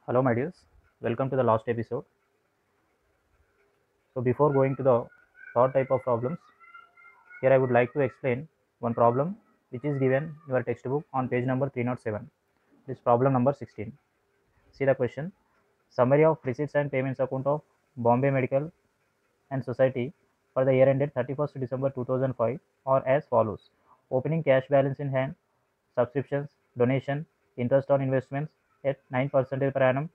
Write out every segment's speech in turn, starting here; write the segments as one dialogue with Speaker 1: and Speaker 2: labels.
Speaker 1: Hello, my dears. Welcome to the last episode. So, before going to the third type of problems, here I would like to explain one problem which is given in your textbook on page number 307. This problem number 16. See the question. Summary of receipts and payments account of Bombay Medical and Society for the year ended 31st December 2005 are as follows. Opening cash balance in hand, subscriptions, donation, interest on investments at 9% per annum,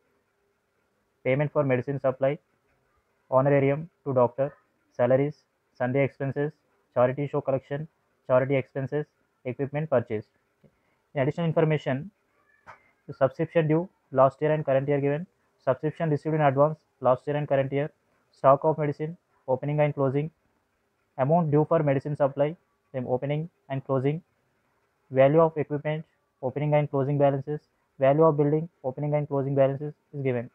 Speaker 1: payment for medicine supply, honorarium to doctor, salaries, Sunday expenses, charity show collection, charity expenses, equipment purchased. In additional information, the subscription due last year and current year given, subscription received in advance last year and current year, stock of medicine, opening and closing, amount due for medicine supply, then opening and closing, value of equipment, opening and closing balances, value of building, opening and closing balances is given.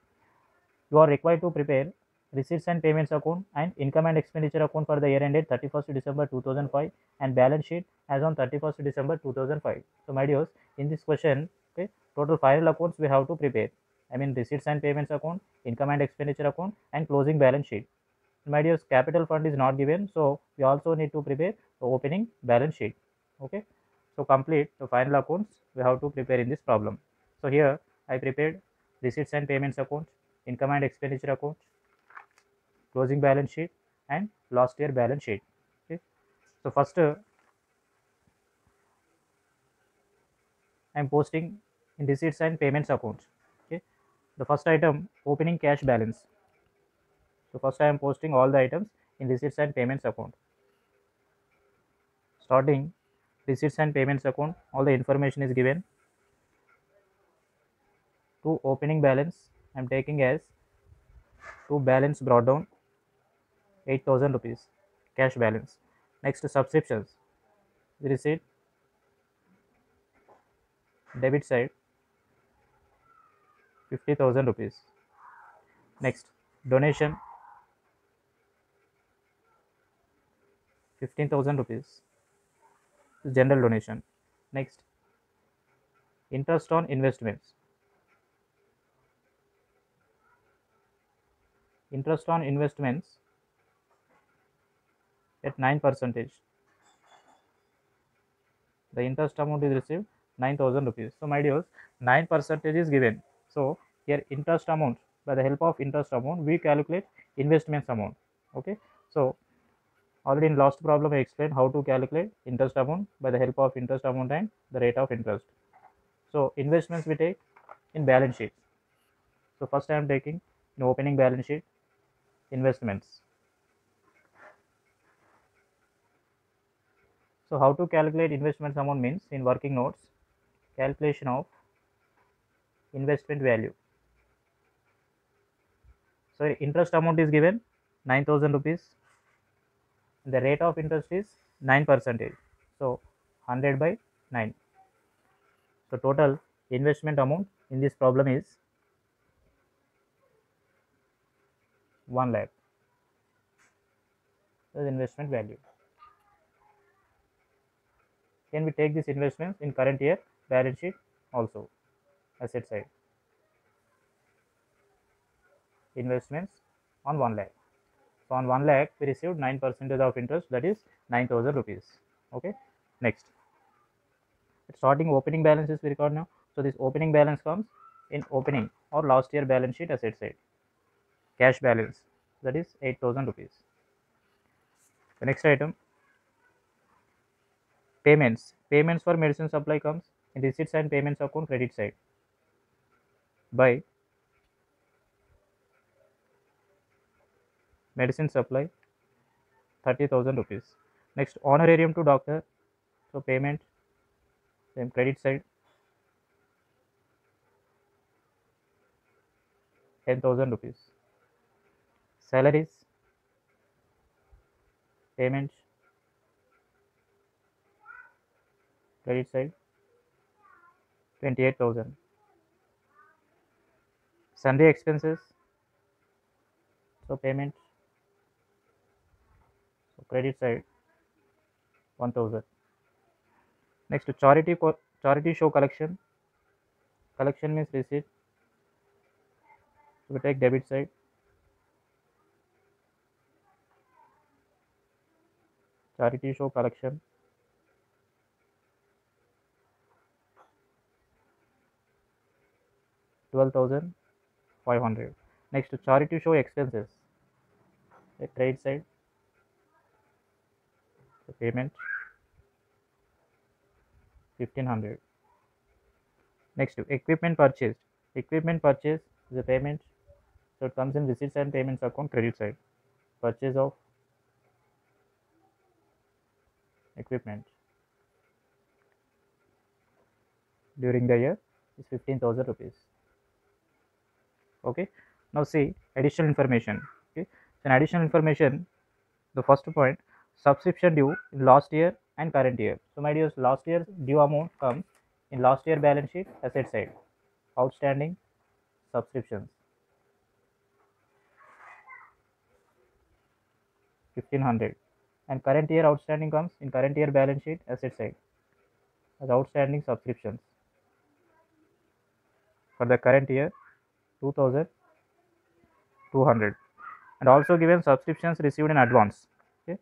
Speaker 1: You are required to prepare receipts and payments account and income and expenditure account for the year ended 31st December 2005 and balance sheet as on 31st December 2005. So, my dears, in this question, okay, total final accounts we have to prepare. I mean, receipts and payments account, income and expenditure account, and closing balance sheet. My dears, capital fund is not given, so we also need to prepare the opening balance sheet. Okay, so complete the final accounts we have to prepare in this problem. So here I prepared receipts and payments account, income and expenditure account, closing balance sheet, and last year balance sheet. Okay, so first I am posting in receipts and payments account. Okay, the first item opening cash balance. So first I am posting all the items in receipts and payments account. Starting receipts and payments account, all the information is given. To opening balance, I am taking as to balance brought down 8,000 rupees cash balance. Next, subscriptions. The receipt debit side 50,000 rupees. Next, donation 15,000 rupees. General donation. Next, interest on investments. Interest on investments at 9%. The interest amount is received 9,000 rupees. So, my dears, 9% is given. So, here interest amount, by the help of interest amount, we calculate investments amount. Okay. So, already in last problem I explained how to calculate interest amount by the help of interest amount and the rate of interest. So, investments we take in balance sheet. So, first I am taking in opening balance sheet investments. So, how to calculate investments amount means in working notes calculation of investment value. So, interest amount is given 9,000 rupees. The rate of interest is 9%. So, 100 by 9. So, total investment amount in this problem is 1 lakh. That is investment value. Can we take this investments in current year balance sheet also asset side investments on 1 lakh. So, on 1 lakh we received 9% of interest, that is 9,000 rupees. Okay. Next, starting opening balances we record now. So, this opening balance comes in opening or last year balance sheet asset side cash balance, that is 8,000 rupees. The next item payments for medicine supply comes in receipts and payments account credit side by medicine supply 30,000 rupees. Next, honorarium to doctor, so payment same credit side 10,000 rupees. Salaries payment credit side 28,000. Sundry expenses, so payment, so credit side 1,000. Next, charity show collection means receipt So we take debit side. Charity show collection 12,500. Next, charity show expenses. The trade side, the payment 1,500. Next, equipment purchased. Equipment purchase is a payment, so it comes in receipts and payments account credit side. Purchase of equipment during the year is 15,000 rupees. Okay. Now see additional information. Okay. So in additional information, the first point, subscription due in last year and current year. So my dears, last year's due amount comes in last year balance sheet asset side. Outstanding subscriptions 1,500, and current year outstanding comes in current year balance sheet asset side as outstanding subscriptions for the current year 2,200, and also given subscriptions received in advance. Okay,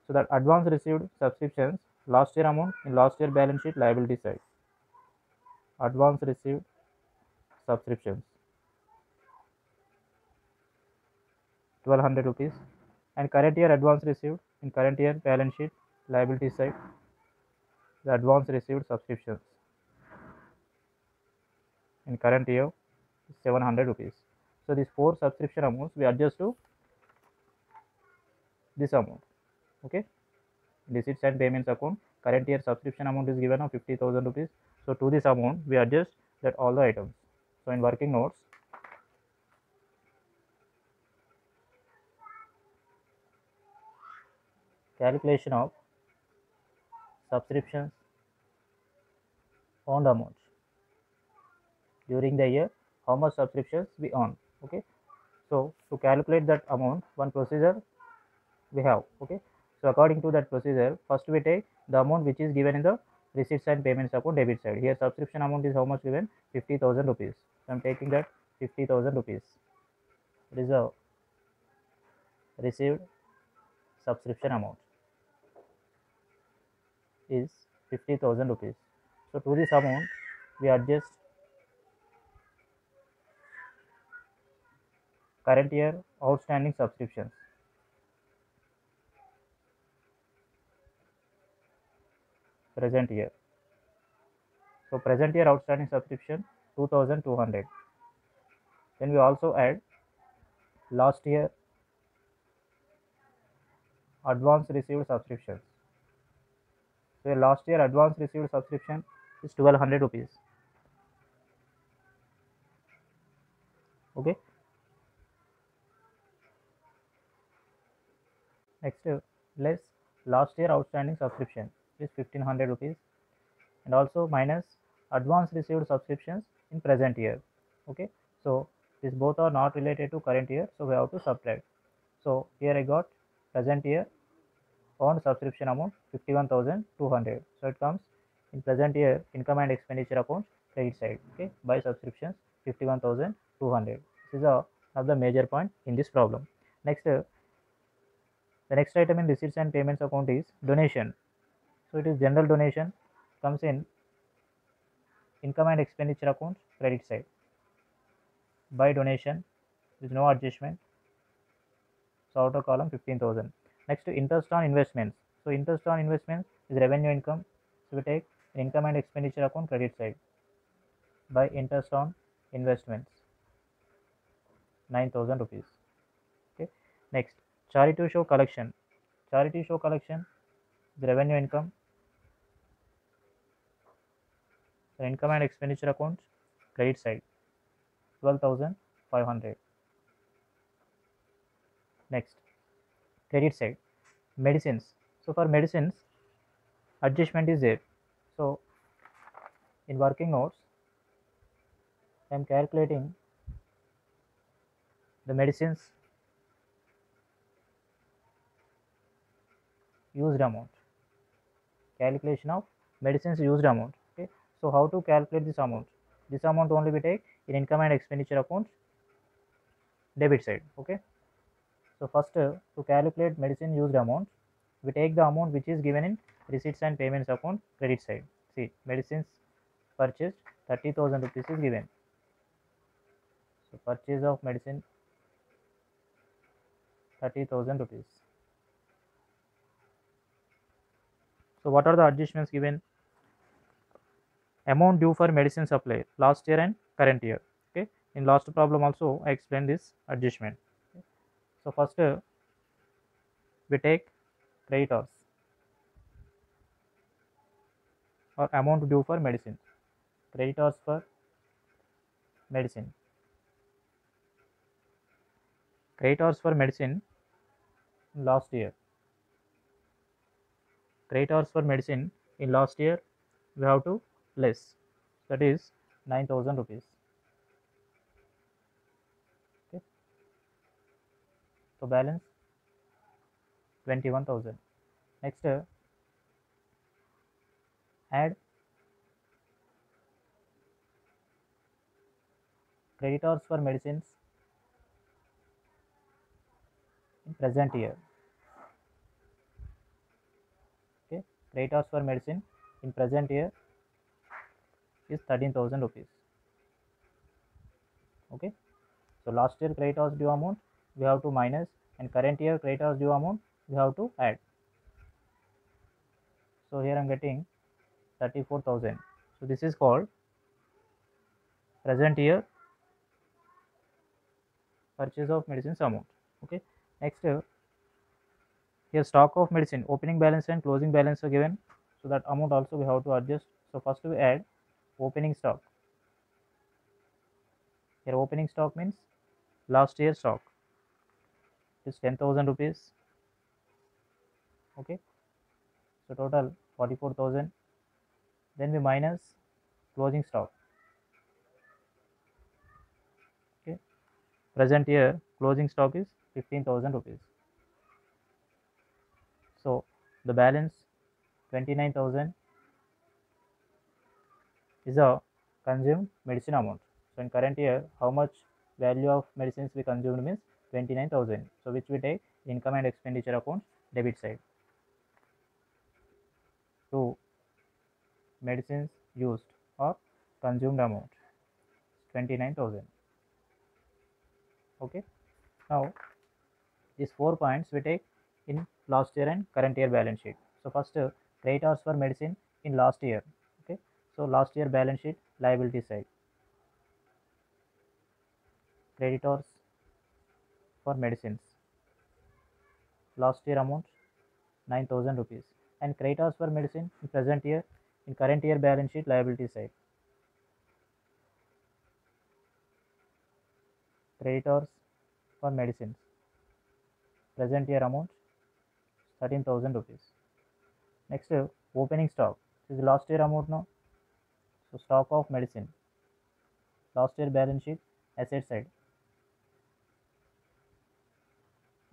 Speaker 1: so that advance received subscriptions last year amount in last year balance sheet liability side. Advance received subscriptions 1,200 rupees, and current year advance received in current year balance sheet liability side, the advance received subscriptions in current year 700 rupees. So these four subscription amounts we adjust to this amount. Okay, receipts and payments account, current year subscription amount is given of 50,000 rupees. So to this amount we adjust that all the items. So in working notes, calculation of subscriptions earned amount during the year, how much subscriptions we earn. Okay, so to calculate that amount, one procedure we have. Okay, so according to that procedure, first we take the amount which is given in the receipts and payments account debit side. Here subscription amount is how much given, 50,000 rupees. So I'm taking that 50,000 rupees. Reserve received subscription amount is 50,000 rupees. So to this amount we adjust current year outstanding subscriptions. Present year. So present year outstanding subscription 2,200. Then we also add last year advance received subscriptions. So last year advance received subscription is 1,200 rupees. Okay. Next, less last year outstanding subscription is 1,500 rupees, and also minus advance received subscriptions in present year. Okay, so these both are not related to current year, so we have to subtract. So here I got present year on subscription amount 51,200. So it comes in present year income and expenditure account credit side. Okay, by subscriptions 51,200. This is one of the major point in this problem. Next, the next item in receipts and payments account is donation. So it is general donation, comes in income and expenditure account credit side. By donation, there is no adjustment. So outer column 15,000. Next, interest on investments. So interest on investments is revenue income. So we take income and expenditure account credit side. By interest on investments 9,000 rupees. Okay. Next, charity show collection. Charity show collection is revenue income. So income and expenditure account credit side 12,500. Next, credit side, medicines. So for medicines, adjustment is there. So in working notes, I am calculating the medicines used amount. Calculation of medicines used amount. Okay. So how to calculate this amount? This amount only we take in income and expenditure account debit side. Okay, so first to calculate medicine used amount, we take the amount which is given in receipts and payments account, credit side. See, medicines purchased 30,000 rupees is given. So purchase of medicine 30,000 rupees. So what are the adjustments given? Amount due for medicine supply last year and current year. Okay, in last problem also I explained this adjustment. Okay. So first we take creditors or amount due for medicine. Creditors for medicine. Creditors for medicine last year. Creditors for medicine in last year we have to less, that is 9,000 rupees. Okay, so balance 21,000. Next add creditors for medicines in present year. Okay, creditors for medicine in present year is 13,000 rupees. Okay, so last year creditors due amount we have to minus, and current year creditors due amount we have to add. So here I am getting 34,000. So this is called present year purchase of medicines amount. Okay, next here stock of medicine opening balance and closing balance are given, so that amount also we have to adjust. So first we add opening stock. Here opening stock means last year stock is 10,000 rupees. Okay, so total 44,000. Then we minus closing stock. Okay, present year closing stock is 15,000 rupees. So the balance 29,000 is a consumed medicine amount. So in current year, how much value of medicines we consumed means 29,000. So which we take income and expenditure account, debit side. So medicines used or consumed amount 29,000. Okay, now these 4 points we take in last year and current year balance sheet. So first creditors for medicine in last year. Okay, so last year balance sheet liability side, creditors for medicines last year amount 9,000 rupees, and creditors for medicine in present year in current year balance sheet liability side, creditors for medicines present year amount 13,000 rupees. Next opening stock, this is last year amount now. So stock of medicine last year balance sheet asset side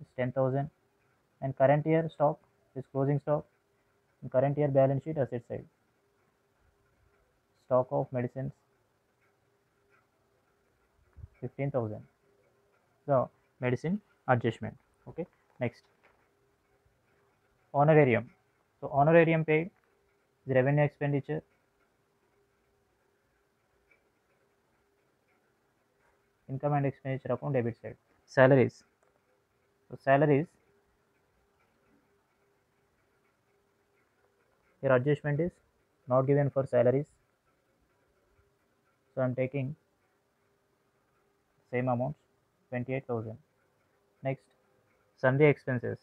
Speaker 1: is 10,000, and current year stock is closing stock in current year balance sheet asset side, stock of medicines 15,000. The medicine adjustment. Okay, next honorarium. So honorarium paid is revenue expenditure, income and expenditure account, debit side. Salaries. So salaries, your adjustment is not given for salaries. So I am taking same amount 28,000. Next sundry expenses,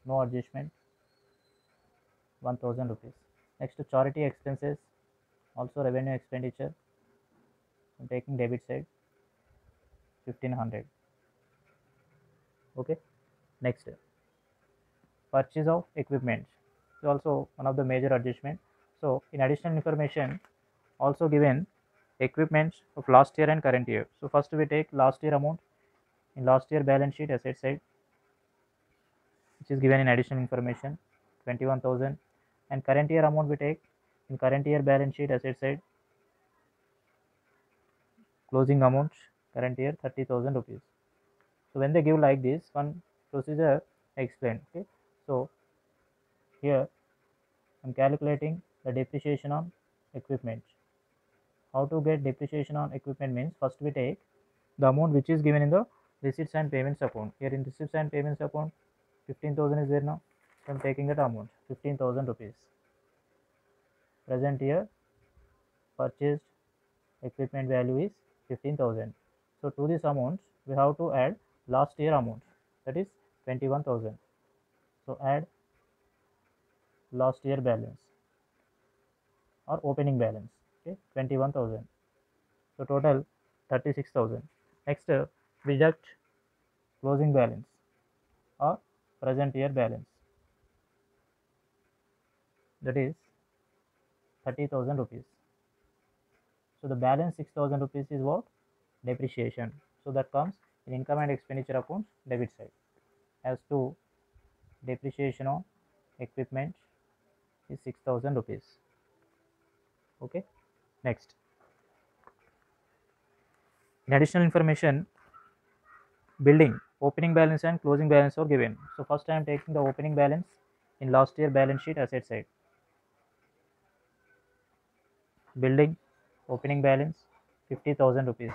Speaker 1: no adjustment 1,000 rupees. Next charity expenses, also revenue expenditure, I am taking debit side 1,500. Okay, next purchase of equipment is also one of the major adjustment. So in additional information also given equipment of last year and current year. So first we take last year amount in last year balance sheet asset side, which is given in additional information 21,000, and current year amount we take in current year balance sheet asset side, closing amount current year 30,000 rupees. So when they give like this, one procedure I explained. Okay, so here I'm calculating the depreciation on equipment. How to get depreciation on equipment means, first we take the amount which is given in the receipts and payments account. Here in receipts and payments account 15,000 is there now. So I'm taking that amount 15,000 rupees. Present year purchased equipment value is 15,000. So to this amount we have to add last year amount, that is 21,000. So add last year balance or opening balance. Okay, 21,000. So total 36,000. Next deduct closing balance or present year balance, that is 30,000 rupees. So the balance 6,000 rupees is what? Depreciation. So that comes in income and expenditure accounts debit side. As to depreciation on equipment is 6,000 rupees. Okay. Next, in additional information, building opening balance and closing balance are given. So first I am taking the opening balance in last year balance sheet asset side. Building opening balance 50,000 rupees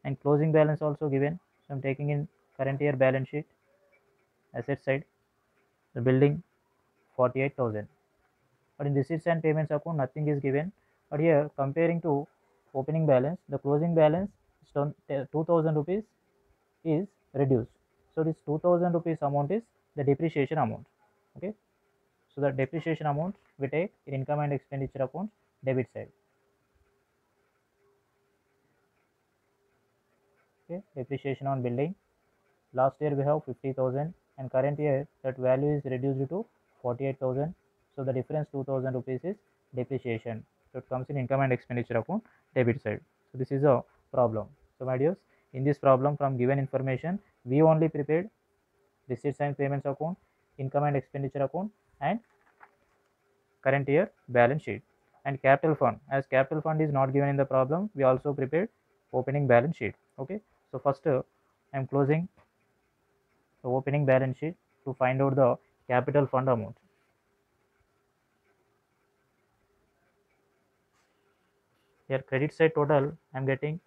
Speaker 1: and closing balance also given. So I'm taking in current year balance sheet asset side. The building 48,000. But in receipts and payments account nothing is given. But here comparing to opening balance, the closing balance 2,000 rupees is reduced. So this 2,000 rupees amount is the depreciation amount. Okay. So the depreciation amount we take in income and expenditure account debit side. Okay. Depreciation on building. Last year we have 50,000 and current year that value is reduced to 48,000. So the difference 2,000 rupees is depreciation. So it comes in income and expenditure account debit side. So this is a problem. So my dears, in this problem from given information we only prepared receipts and payments account, income and expenditure account and current year balance sheet. And capital fund, as capital fund is not given in the problem, we also prepared opening balance sheet. Okay, so first I am closing the opening balance sheet to find out the capital fund amount. Here credit side total I am getting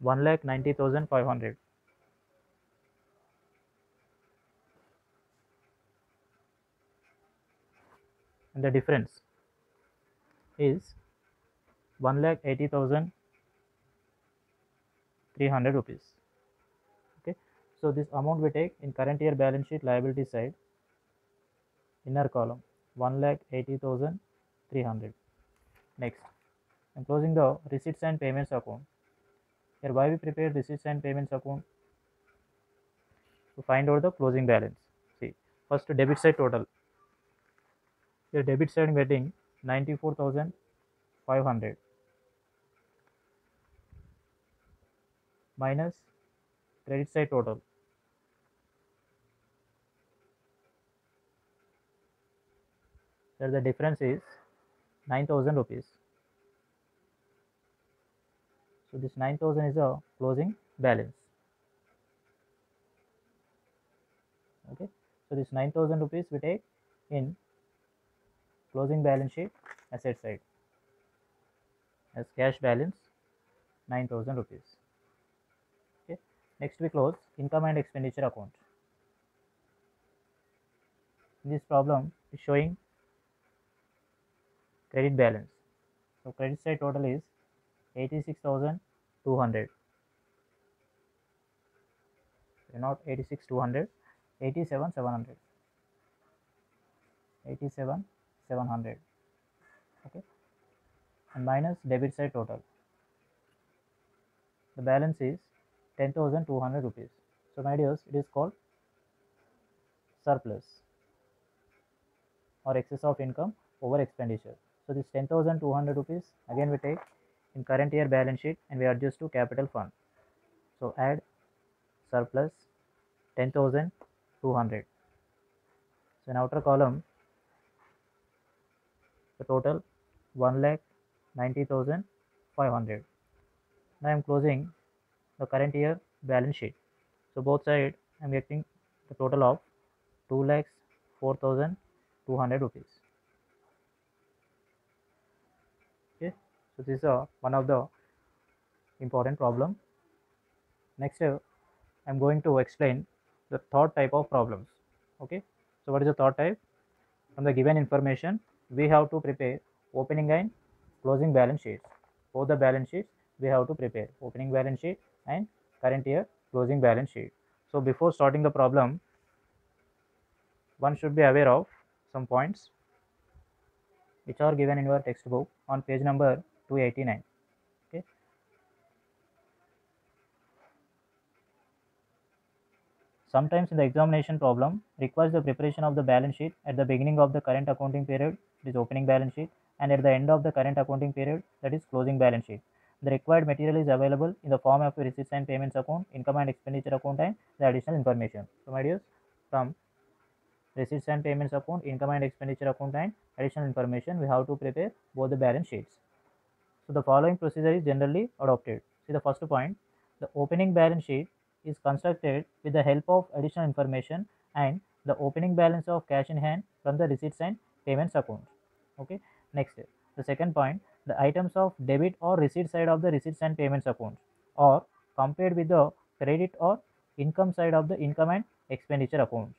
Speaker 1: 1,90,500. And the difference is 1,80,300 rupees. Okay, so this amount we take in current year balance sheet liability side, inner column 1,80,300. Next, I'm closing the receipts and payments account. Here why we prepared receipts and payments account? To find out the closing balance. See, first debit side total. Here debit side I'm getting 94,500 minus credit side total. Here the difference is 9,000 rupees. So this 9,000 is a closing balance. Okay, so this 9,000 rupees we take in closing balance sheet asset side as cash balance 9,000 rupees. Okay, next we close income and expenditure account. This problem is showing credit balance. So credit side total is 86,200. Not 86,200, 87,700. 87,700. Okay, and minus debit side total. The balance is 10,200 rupees. So my dears, it is called surplus or excess of income over expenditure. So this 10,200 rupees again we take in current year balance sheet and we adjust to capital fund. So add surplus 10,200. So in outer column the total 1,90,500 Now I am closing the current year balance sheet. So both sides I am getting the total of 2,04,200 rupees. Okay, so this is one of the important problem. Next I am going to explain the third type of problems. Okay, so what is the third type? From the given information, we have to prepare opening and closing balance sheets. Both the balance sheets we have to prepare opening balance sheet and current year closing balance sheet. So before starting the problem, one should be aware of some points which are given in your textbook on page number 289. Okay. Sometimes in the examination problem requires the preparation of the balance sheet at the beginning of the current accounting period, that is opening balance sheet, and at the end of the current accounting period, that is closing balance sheet. The required material is available in the form of a receipts and payments account, income and expenditure account, and the additional information. So my dears, from receipts and payments account, income and expenditure account, and additional information, we have to prepare both the balance sheets. So the following procedure is generally adopted. See the first point, the opening balance sheet is constructed with the help of additional information and the opening balance of cash in hand from the receipts and payments account. Okay. Next, the second point, the items of debit or receipt side of the receipts and payments account or compared with the credit or income side of the income and expenditure account.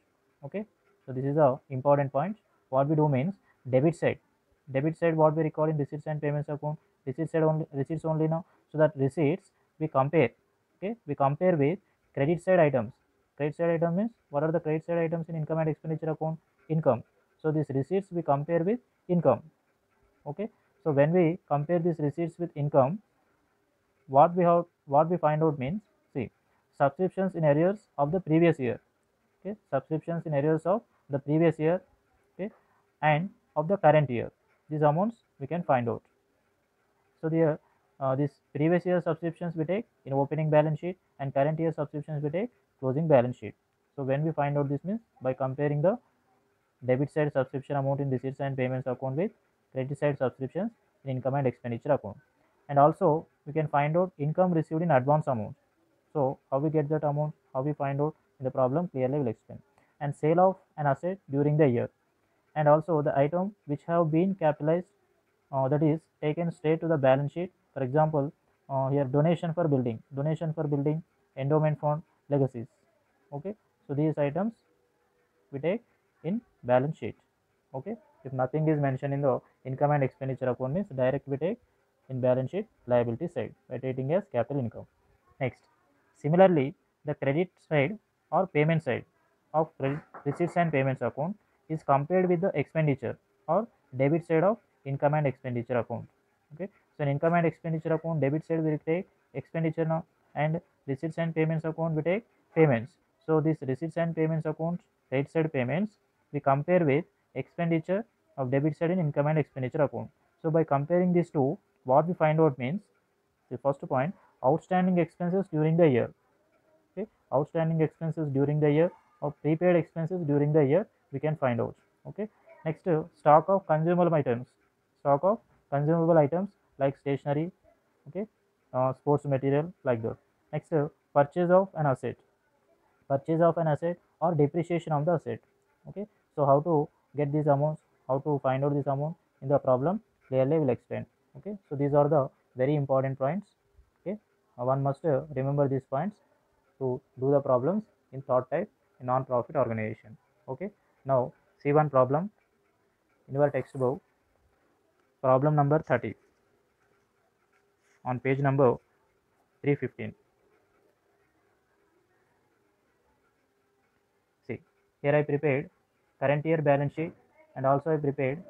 Speaker 1: Okay. So this is a important point. What we do means debit side. Debit side what we record in receipts and payments account, receipts only now. So that receipts we compare. Okay, we compare with credit side items. Credit side item means what are the credit side items in income and expenditure account? Income. So these receipts we compare with income. Okay, so when we compare these receipts with income, what we find out means, see, subscriptions in arrears of the previous year. Okay, subscriptions in arrears of the previous year. Okay, and of the current year, these amounts we can find out. So the this previous year subscriptions we take in opening balance sheet and current year subscriptions we take closing balance sheet. So when we find out this means by comparing the debit side subscription amount in receipts and payments account with credit side subscriptions in income and expenditure account. And also we can find out income received in advance amount. So how we get that amount, how we find out in the problem, clearly will explain. And sale of an asset during the year, and also the item which have been capitalized, that is taken straight to the balance sheet. For example, here donation for building, endowment fund, legacies. Okay, so these items we take in balance sheet. Okay, if nothing is mentioned in the income and expenditure account means direct we take in balance sheet liability side by treating as capital income. Next, similarly, the credit side or payment side of receipts and payments account is compared with the expenditure or debit side of income and expenditure account. Okay, so in income and expenditure account, debit side we take expenditure now, and receipts and payments account we take payments. So this receipts and payments account, credit side payments, we compare with expenditure of debit side in income and expenditure account. So by comparing these two, what we find out means, the first point, outstanding expenses during the year. Okay, outstanding expenses during the year or prepaid expenses during the year we can find out. Okay, next, stock of consumable items, stock of consumable items like stationery. Okay, sports material like that. Next, purchase of an asset, purchase of an asset or depreciation of the asset. Okay, so how to get these amounts, how to find out this amount in the problem, clearly will explain. Okay, so these are the very important points. Okay, one must remember these points to do the problems in third type in non-profit organization. Okay, now see one problem in your textbook, problem number 30 on page number 315. See, here I prepared current year balance sheet and also I prepared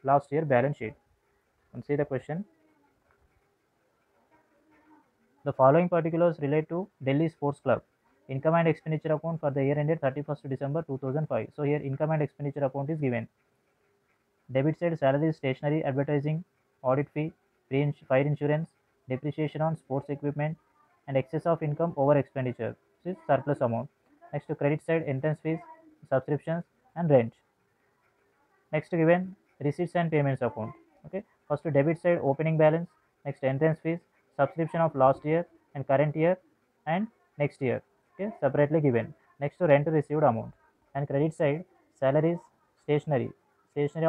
Speaker 1: last year balance sheet. And see the question. The following particulars relate to Delhi Sports Club. Income and expenditure account for the year ended 31st December 2005. So here income and expenditure account is given. Debit side salary, stationery, advertising, audit fee, fire insurance, depreciation on sports equipment, and excess of income over expenditure. This is surplus amount. Next to credit side, entrance fees, subscriptions, and rent. Next given receipts and payments account. Okay, first to debit side opening balance, next entrance fees, subscription of last year and current year and next year, okay, separately given. Next to rent received amount, and credit side salaries, stationery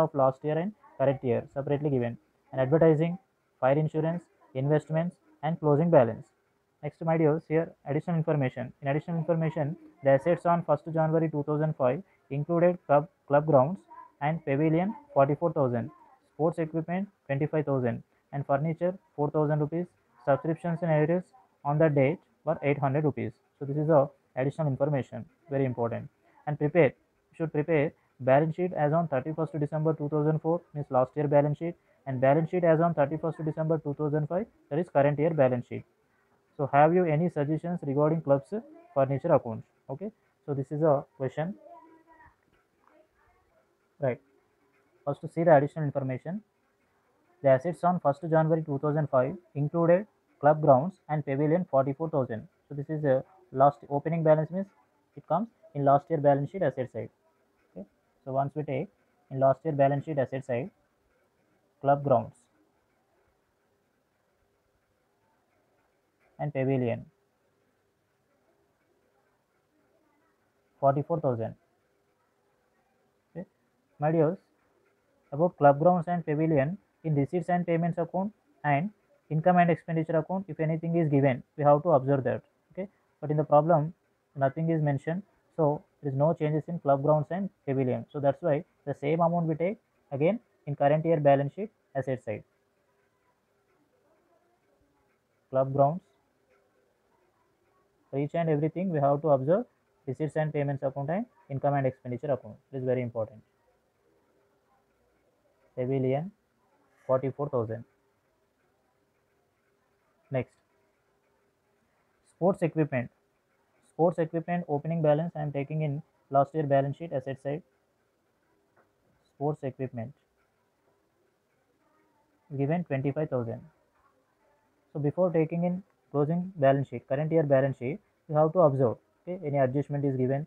Speaker 1: of last year and current year separately given, and advertising, fire insurance, investments, and closing balance. Next, my dears, here additional information. In additional information, the assets on 1st January 2005 included club grounds and pavilion 44,000, sports equipment 25,000, and furniture 4,000 rupees. Subscriptions and arrears on the date were 800 rupees. So this is a additional information, very important. And should prepare balance sheet as on 31st December 2004, means last year balance sheet, and balance sheet as on 31st December 2005, that is current year balance sheet. So have you any suggestions regarding clubs furniture accounts? Okay, so this is a question, right? First, to see the additional information, the assets on 1st January 2005 included club grounds and pavilion 44,000. So this is a last opening balance, means it comes in last year balance sheet asset side. Okay, so once we take in last year balance sheet asset side, club grounds and pavilion 44,000. Okay, my dears, about club grounds and pavilion, in receipts and payments account and income and expenditure account, if anything is given, we have to observe that. Okay, but in the problem nothing is mentioned, so there is no changes in club grounds and pavilion. So that's why the same amount we take again in current year balance sheet asset side. Club grounds, for each and everything we have to observe receipts and payments account and income and expenditure account. This is very important. Pavilion 44,000. Next, sports equipment. Sports equipment opening balance I am taking in last year balance sheet asset side. Sports equipment given 25,000. So before taking in closing balance sheet, current year balance sheet, you have to observe, okay, any adjustment is given.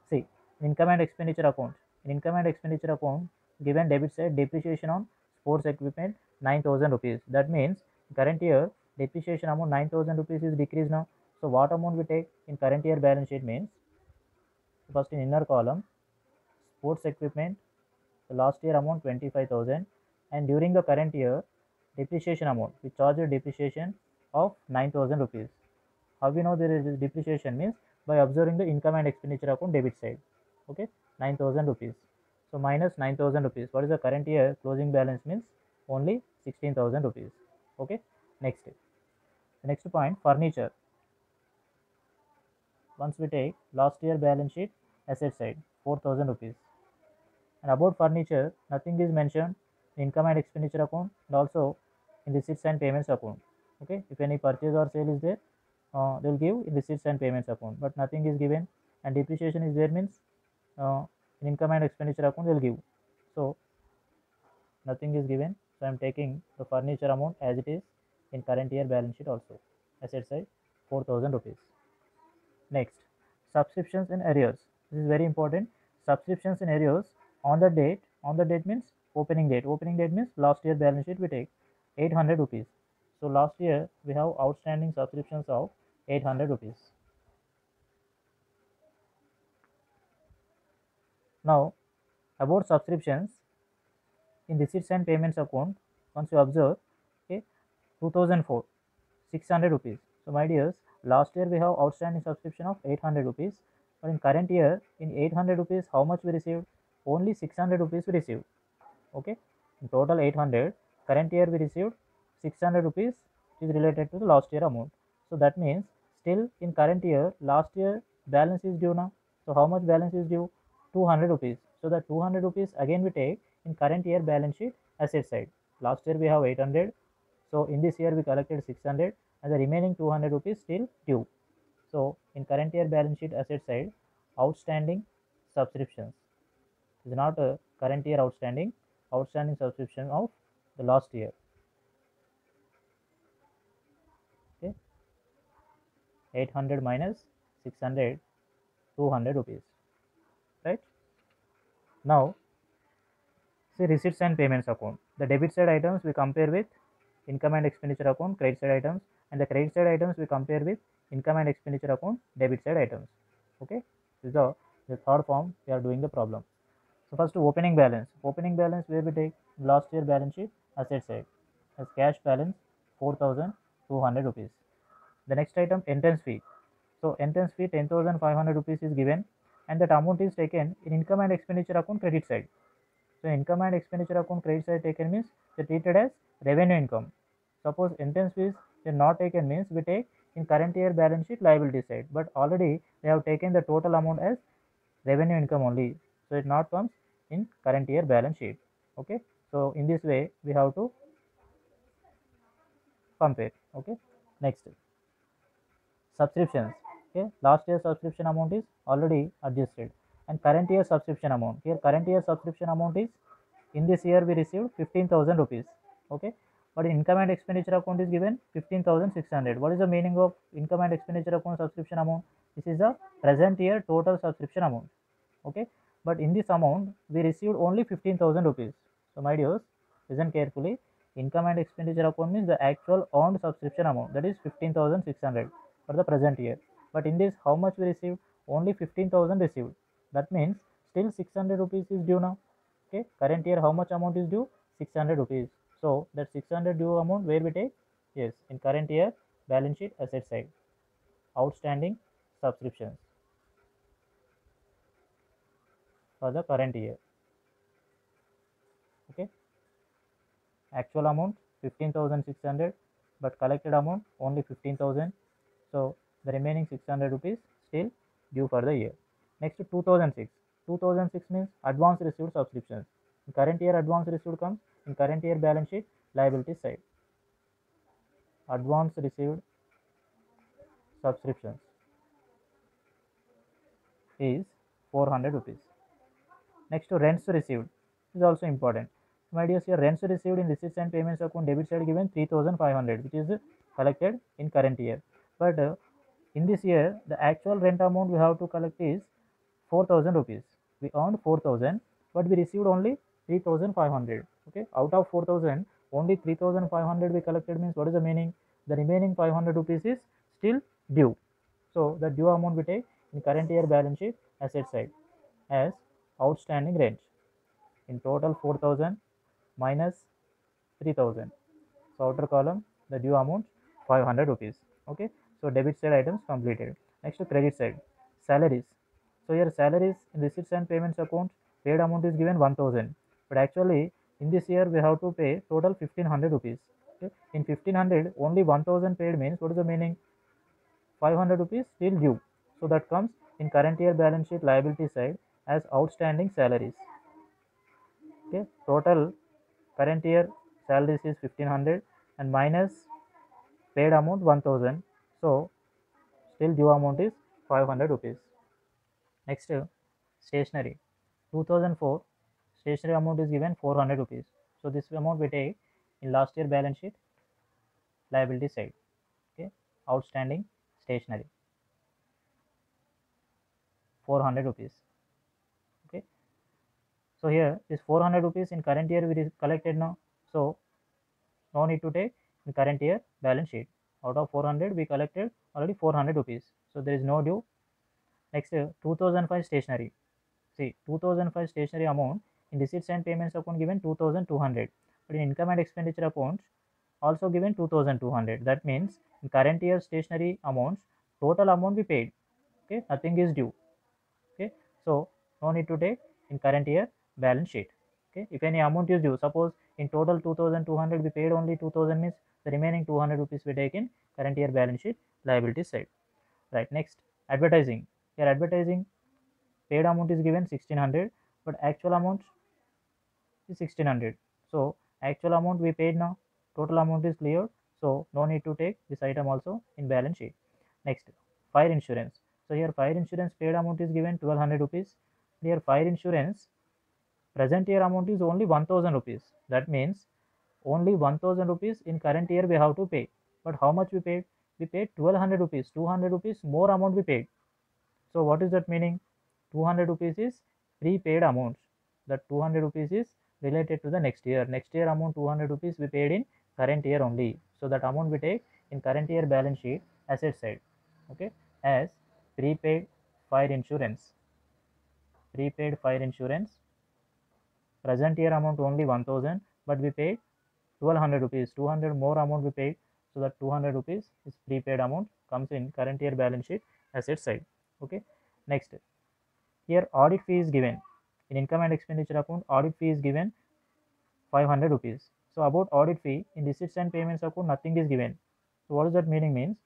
Speaker 1: See, income and expenditure account. In income and expenditure account, given debit side depreciation on sports equipment 9,000 rupees. That means current year depreciation amount 9,000 rupees is decreased now. So what amount we take in current year balance sheet means, first in inner column, sports equipment, the last year amount 25,000, and during the current year depreciation amount, we charge a depreciation of 9,000 rupees. How we know there is depreciation means by observing the income and expenditure account debit side. Okay, 9,000 rupees. So minus 9,000 rupees. What is the current year closing balance means? Only 16,000 rupees. Okay, next. The next point, furniture. Once we take last year balance sheet asset side 4,000 rupees. And about furniture, nothing is mentioned in income and expenditure account and also in receipts and payments account. Okay, if any purchase or sale is there, they will give in receipts and payments account, but nothing is given. And depreciation is there means in income and expenditure account they will give. So nothing is given. So I am taking the furniture amount as it is in current year balance sheet also. Asset side 4,000 rupees. Next, subscriptions and arrears. This is very important. Subscriptions and arrears on the date. On the date means opening date. Opening date means last year balance sheet we take 800 rupees. So last year we have outstanding subscriptions of 800 rupees. Now about subscriptions in receipts and payments account, once you observe, okay, 2004 600 rupees. So my dears, last year we have outstanding subscription of 800 rupees, but in current year in 800 rupees how much we received? Only 600 rupees we received. Okay, in total 800, current year we received 600 rupees, which is related to the last year amount. So that means still in current year last year balance is due now. So how much balance is due? 200 rupees. So the 200 rupees again we take in current year balance sheet asset side. Last year we have 800, so in this year we collected 600 and the remaining 200 rupees still due. So in current year balance sheet asset side, outstanding subscriptions is not a current year outstanding subscription of the last year. Okay, 800 minus 600, 200 rupees, right? Now see receipts and payments account. The debit side items we compare with income and expenditure account credit side items, and the credit side items we compare with income and expenditure account debit side items. Okay, this is the third form we are doing the problem. So first opening balance. Opening balance where we take last year balance sheet asset side as cash balance 4,200 rupees. The next item entrance fee. So entrance fee 10,500 rupees is given, and that amount is taken in income and expenditure account credit side. So income and expenditure account credit side taken means they treated as revenue income. Suppose entrance fees they not taken means we take in current year balance sheet liability side, but already they have taken the total amount as revenue income only, so it not comes in current year balance sheet. Okay, so in this way we have to compare. Okay, next subscriptions. Okay, last year subscription amount is already adjusted, and current year subscription amount, here current year subscription amount is in this year we received 15,000 rupees. Okay, but in income and expenditure account is given 15,600. What is the meaning of income and expenditure account subscription amount? This is the present year total subscription amount. Okay, but in this amount we received only 15,000 rupees. So my dears, listen carefully. Income and expenditure account means the actual earned subscription amount, that is 15,600 for the present year. But in this, how much we received? Only 15,000 received. That means still 600 rupees is due now. Okay, current year how much amount is due? 600 rupees. So that 600 due amount where we take? Yes, in current year balance sheet asset side, outstanding subscriptions for the current year. Okay, actual amount 15,600, but collected amount only 15,000. So the remaining 600 rupees still due for the year. Next 2006. 2006 means advance received subscriptions. In current year advance received comes in current year balance sheet liability side. Advance received subscriptions is 400 rupees. Next to rents received is also important. My dear, here rents received in receipts and payments account debit side given 3,500, which is collected in current year. But in this year, the actual rent amount we have to collect is 4,000 rupees. We earned 4,000, but we received only 3,500. Okay, out of 4,000, only 3,500 we collected means what is the meaning? The remaining 500 rupees is still due. So the due amount we take in current year balance sheet asset side as outstanding rent. In total 4,000 minus 3,000. So outer column the due amount 500 rupees. Okay, so debit side items completed. Next to credit side, salaries. So here salaries in receipts and payments account paid amount is given 1,000, but actually in this year we have to pay total 1,500 rupees. Okay, in 1,500 only 1,000 paid means what is the meaning? 500 rupees still due. So that comes in current year balance sheet liability side as outstanding salaries. Okay, total current year salaries is 1,500 and minus paid amount 1,000. So still due amount is 500 rupees. Next stationery. 2004 stationery amount is given 400 rupees. So this amount we take in last year balance sheet liability side. Okay, outstanding stationery 400 rupees. Okay, so here this 400 rupees in current year we collected now, so no need to take in current year balance sheet. Out of 400 we collected already 400 rupees, so there is no due. Next 2005 stationery. See 2005 stationery amount in receipts and payments account given 2,200, but in income and expenditure account also given 2,200. That means in current year stationery amounts total amount we paid. Okay, nothing is due. Okay, so no need to take in current year balance sheet. Okay, if any amount is due, suppose in total 2,200 we paid only 2,000 means the remaining 200 rupees we take in current year balance sheet liability side. Right, next advertising. Here advertising paid amount is given 1,600, but actual amount is 1,600. So actual amount we paid now, total amount is cleared, so no need to take this item also in balance sheet. Next fire insurance. So here fire insurance paid amount is given 1,200 rupees. Here fire insurance present year amount is only 1,000 rupees. That means only 1,000 rupees in current year we have to pay. But how much we paid? We paid 1,200 rupees, 200 rupees more amount we paid. So what is that meaning? 200 rupees is prepaid amount. That 200 rupees is related to the next year. Next year amount 200 rupees we paid in current year only. So that amount we take in current year balance sheet asset side, okay, as prepaid fire insurance. Prepaid fire insurance. Present year amount only 1000, but we paid 1200 rupees. 200 more amount we paid, so that 200 rupees is prepaid amount comes in current year balance sheet asset side. Okay. Next, here audit fee is given in income and expenditure account. Audit fee is given 500 rupees. So about audit fee in receipts and payments account, nothing is given. So what does that meaning means?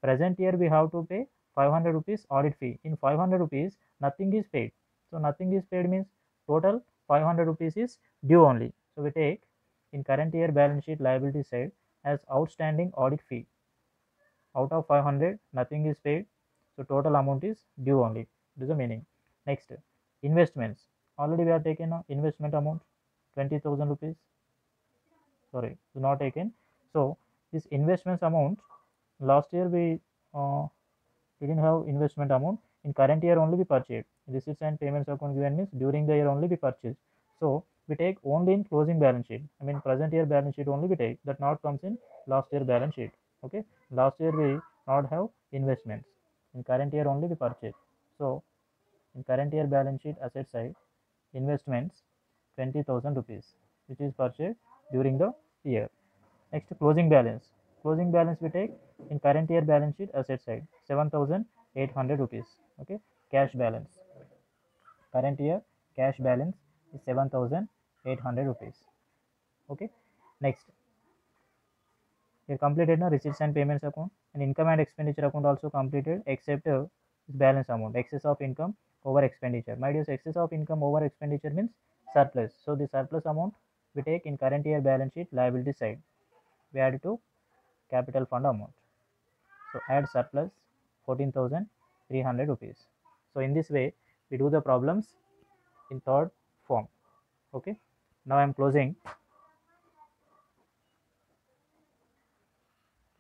Speaker 1: Present year we have to pay 500 rupees audit fee. In 500 rupees nothing is paid. So nothing is paid means total 500 rupees is due only. So we take in current year balance sheet liability side as outstanding audit fee. Out of 500 nothing is paid, so total amount is due only. This is the meaning. Next, investments. Already we have taken a investment amount 20,000 rupees. Sorry, not taken. So this investments amount, last year we didn't have investment amount. In current year only we purchased. Receipts and payments account given means during the year only we purchased. So we take only in closing balance sheet. I mean present year balance sheet only we take. That not comes in last year balance sheet. Okay. Last year we not have investments. In current year only we purchased. So in current year balance sheet asset side, investments 20,000 rupees, which is purchased during the year. Next, closing balance. Closing balance we take in current year balance sheet asset side 7,800 rupees. Okay, cash balance. Current year cash balance is 7,800 rupees. Okay, next, we completed now receipts and payments account, and income and expenditure account also completed except balance amount, excess of income over expenditure. My dear, excess of income over expenditure means surplus. So the surplus amount we take in current year balance sheet liability side. We add to capital fund amount. So add surplus 14,300 rupees. So in this way we do the problems in third form. Okay. Now I am closing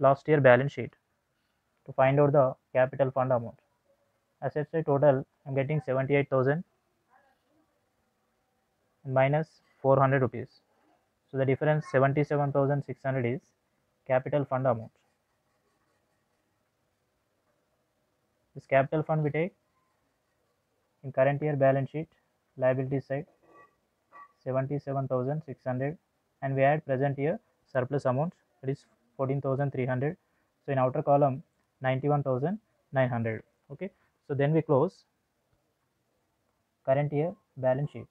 Speaker 1: last year balance sheet to find out the capital fund amount. Assets side total I am getting 78,000 and minus 400 rupees. So the difference 77,600 is capital fund amount. This capital fund we take in current year balance sheet liability side 77,600, and we add present year surplus amount, that is 14,300. So in outer column 91,900. Okay, so then we close current year balance sheet.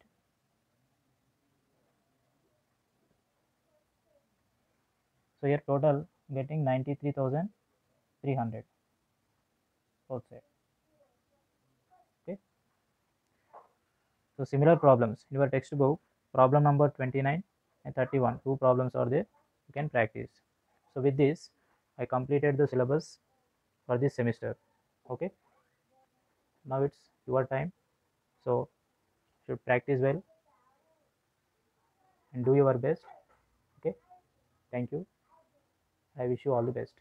Speaker 1: So here total getting 93,300 both side. Okay, so similar problems in your textbook, problem number 29 and 31, two problems are there, you can practice. So with this I completed the syllabus for this semester. Okay, now it's your time, so should practice well and do your best. Okay, thank you. I wish you all the best.